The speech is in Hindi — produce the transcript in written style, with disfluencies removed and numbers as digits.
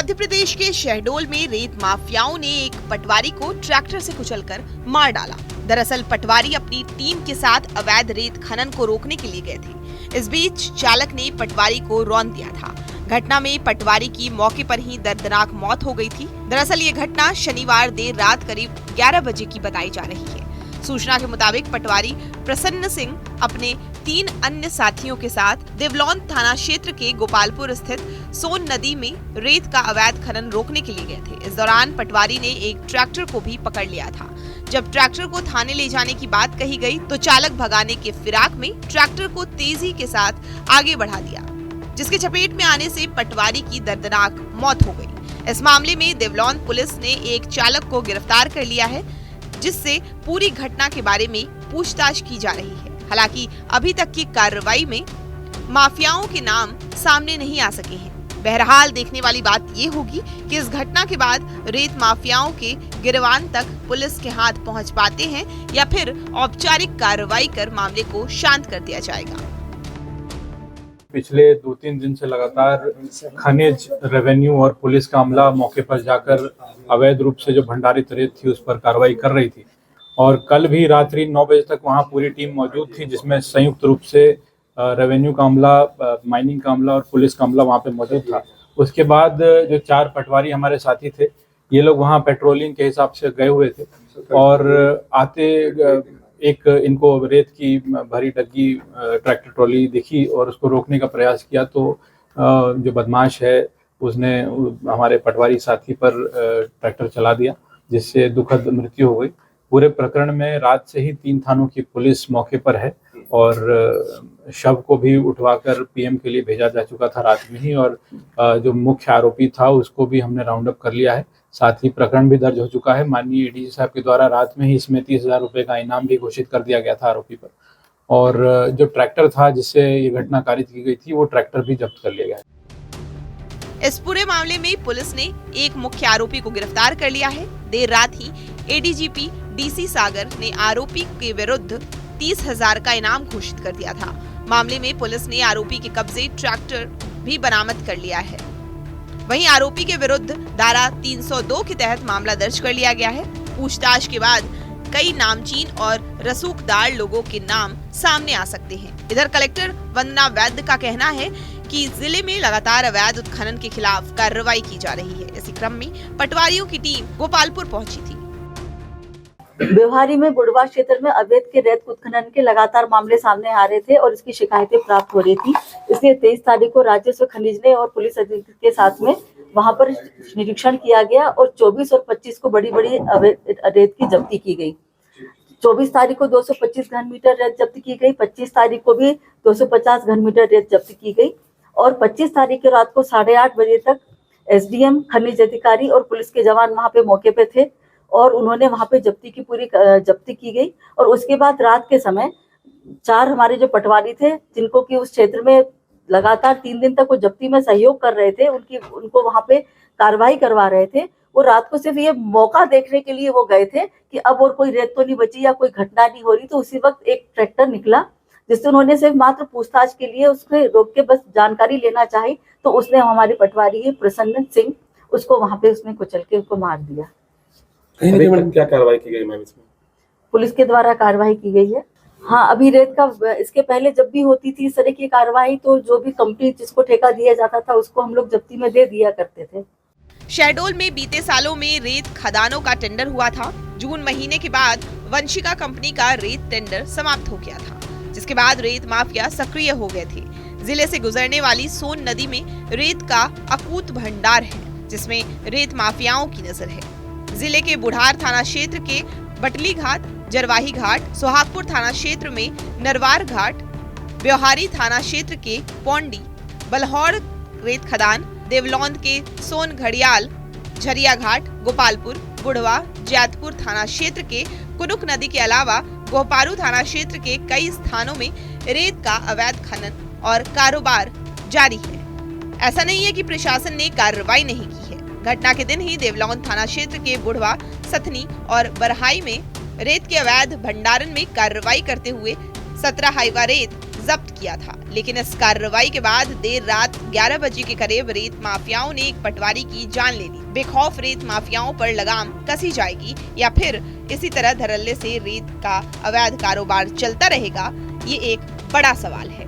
मध्य प्रदेश के शहडोल में रेत माफियाओं ने एक पटवारी को ट्रैक्टर से कुचलकर मार डाला। दरअसल पटवारी अपनी टीम के साथ अवैध रेत खनन को रोकने के लिए गए थे। इस बीच चालक ने पटवारी को रौंद दिया था। घटना में पटवारी की मौके पर ही दर्दनाक मौत हो गई थी। दरअसल ये घटना शनिवार देर रात करीब 11 बजे की बताई जा रही है। सूचना के मुताबिक पटवारी प्रसन्न सिंह अपने 3 अन्य साथियों के साथ देवलौंद थाना क्षेत्र के गोपालपुर स्थित सोन नदी में रेत का अवैध खनन रोकने के लिए गए थे। इस दौरान पटवारी ने एक ट्रैक्टर को भी पकड़ लिया था। जब ट्रैक्टर को थाने ले जाने की बात कही गई तो चालक भगाने के फिराक में ट्रैक्टर को तेजी के साथ आगे बढ़ा दिया, जिसके चपेट में आने से पटवारी की दर्दनाक मौत हो गई। इस मामले में देवलौंद पुलिस ने एक चालक को गिरफ्तार कर लिया है, जिससे पूरी घटना के बारे में पूछताछ की जा रही है। हालांकि अभी तक की कार्रवाई में माफियाओं के नाम सामने नहीं आ सके हैं। बहरहाल देखने वाली बात ये होगी कि इस घटना के बाद रेत माफियाओं के गिरवान तक पुलिस के हाथ पहुंच पाते हैं या फिर औपचारिक कार्रवाई कर मामले को शांत कर दिया जाएगा। पिछले 2-3 दिन से लगातार खनिज, रेवेन्यू और पुलिस का अमला मौके पर जाकर अवैध रूप से जो भंडारित रेत थी उस पर कार्रवाई कर रही थी। और कल भी रात्रि 9 बजे तक वहां पूरी टीम मौजूद थी, जिसमें संयुक्त रूप से रेवेन्यू का अमला, माइनिंग का अमला और पुलिस का अमला वहां पे मौजूद था। उसके बाद जो 4 पटवारी हमारे साथी थे, ये लोग वहां पेट्रोलिंग के हिसाब से गए हुए थे और आते एक इनको रेत की भरी डग्गी ट्रैक्टर ट्रॉली दिखी और उसको रोकने का प्रयास किया तो जो बदमाश है उसने हमारे पटवारी साथी पर ट्रैक्टर चला दिया, जिससे दुखद मृत्यु हो गई। पूरे प्रकरण में रात से ही 3 थानों की पुलिस मौके पर है और शव को भी उठवाकर पीएम के लिए भेजा जा चुका था रात में ही, और जो मुख्य आरोपी था उसको भी हमने राउंड अप कर लिया है। साथ ही प्रकरण भी दर्ज हो चुका है। माननीय एडीजी साहब के द्वारा रात में ही इसमें 30,000 रुपए का इनाम भी घोषित कर दिया गया था आरोपी पर, और जो ट्रैक्टर था जिससे ये घटना कारित की गई थी वो ट्रैक्टर भी जब्त कर लिया गया है। इस पूरे मामले में पुलिस ने एक मुख्य आरोपी को गिरफ्तार कर लिया है। देर रात ही एडीजीपी डीसी सागर ने आरोपी के विरुद्ध 30,000 का इनाम घोषित कर दिया था। मामले में पुलिस ने आरोपी के कब्जे ट्रैक्टर भी बरामद कर लिया है। वहीं आरोपी के विरुद्ध धारा 302 के तहत मामला दर्ज कर लिया गया है। पूछताछ के बाद कई नामचीन और रसूखदार लोगों के नाम सामने आ सकते हैं। इधर कलेक्टर वंदना वैद्य का कहना है कि जिले में लगातार अवैध उत्खनन के खिलाफ कार्रवाई की जा रही है। इसी क्रम में पटवारियों की टीम गोपालपुर पहुंची थी। व्यवहारी में बुढ़वा क्षेत्र में अवैध के रेत उत्खनन के लगातार मामले सामने आ रहे थे और इसकी शिकायतें प्राप्त हो रही थी। इसलिए 23 तारीख को राजस्व खनिज ने और पुलिस अधीक्षक के साथ में वहां पर निरीक्षण किया गया और 24 और 25 को बड़ी बड़ी अवैध रेत की जब्ती की गई। 24 तारीख को 225 घन मीटर रेत जब्त की गई, 25 तारीख को भी 250 घन मीटर रेत जब्त की गई और 25 तारीख की रात को 8:30 बजे तक एसडीएम, खनिज अधिकारी और पुलिस के जवान वहां पे मौके पे थे और उन्होंने वहां पे जब्ती की गई। और उसके बाद रात के समय 4 हमारे जो पटवारी थे, जिनको कि उस क्षेत्र में लगातार 3 दिन तक वो जब्ती में सहयोग कर रहे थे, उनको वहां पे कार्रवाई करवा रहे थे। वो रात को सिर्फ ये मौका देखने के लिए वो गए थे कि अब और कोई रेत तो नहीं बची या कोई घटना नहीं हो रही। तो उसी वक्त एक ट्रैक्टर निकला, जिससे उन्होंने सिर्फ मात्र पूछताछ के लिए उसको रोक के बस जानकारी लेना चाही, तो उसने हमारे पटवारी है प्रसन्न सिंह, उसको वहां पे उसने कुचल के उसको मार दिया। क्या कार्रवाई की गई मैम इसमें? पुलिस के द्वारा कार्रवाई की गई है। हाँ, अभी रेत का इसके पहले जब भी होती थी इस तरह की कार्रवाई तो जो भी कंपनी जिसको ठेका दिया जाता था उसको हम लोग जब्ती में दे दिया करते थे। शहडोल में बीते सालों में रेत खदानों का टेंडर हुआ था। जून महीने के बाद वंशिका कंपनी का रेत टेंडर समाप्त हो गया था, जिसके बाद रेत माफिया सक्रिय हो गए थे। जिले से गुजरने वाली सोन नदी में रेत का अकूत भंडार है, जिसमें रेत माफियाओं की नजर है। जिले के बुढ़ार थाना क्षेत्र के बटली घाट, जरवाही घाट, सोहागपुर थाना क्षेत्र में नरवार घाट, व्यवहारी थाना क्षेत्र के पौंडी, बलहौर रेत खदान, देवलौंद के सोन घड़ियाल, झरिया घाट, गोपालपुर, बुढ़वा, जैतपुर थाना क्षेत्र के कुनुक नदी के अलावा गोपारू थाना क्षेत्र के कई स्थानों में रेत का अवैध खनन और कारोबार जारी है। ऐसा नहीं है कि प्रशासन ने कार्रवाई नहीं की है। घटना के दिन ही देवलौंद थाना क्षेत्र के बुढ़वा, सथनी और बरहाई में रेत के अवैध भंडारण में कार्रवाई करते हुए 17 हाइवा रेत जब्त किया था। लेकिन इस कार्रवाई के बाद देर रात 11 बजे के करीब रेत माफियाओं ने एक पटवारी की जान ले ली। बेखौफ रेत माफियाओं पर लगाम कसी जाएगी या फिर इसी तरह धड़ल्ले से रेत का अवैध कारोबार चलता रहेगा, ये एक बड़ा सवाल है।